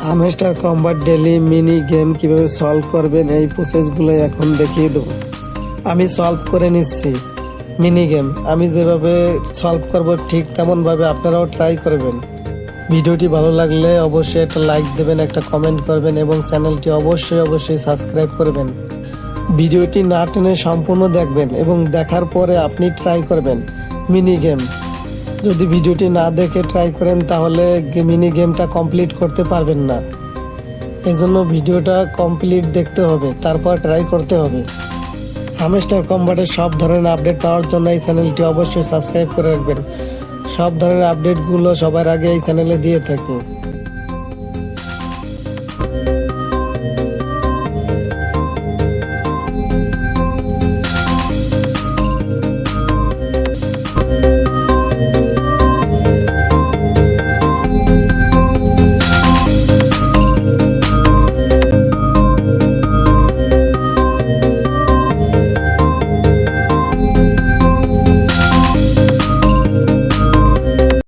Hamster combat daily mini game কিভাবে solve করবেন এই প্রসেসগুলো এখন দেখিয়ে দেবো। আমি সলভ করে নিচ্ছি মিনি গেম। আমি যেভাবে সলভ করব ঠিক তেমনভাবে আপনারাও ট্রাই করবেন। ভিডিওটি ভালো লাগলে অবশ্যই একটা লাইক দেবেন, একটা কমেন্ট করবেন এবং চ্যানেলটি অবশ্যই সাবস্ক্রাইব করবেন। ভিডিওটি না টেনে সম্পূর্ণ দেখবেন এবং দেখার পরে আপনি ট্রাই করবেন মিনি গেম। যদি ভিডিওটি না দেখে ট্রাই করেন তাহলে মিনি গেমটা কমপ্লিট করতে পারবেন না। এই জন্য ভিডিওটা কমপ্লিট দেখতে হবে, তারপর ট্রাই করতে হবে। হামস্টার কম্বাটের সব ধরনের আপডেট পাওয়ার জন্য এই চ্যানেলটি অবশ্যই সাবস্ক্রাইব করে রাখবেন। সব ধরনের আপডেটগুলো সবার আগে এই চ্যানেলে দিয়ে থাকি।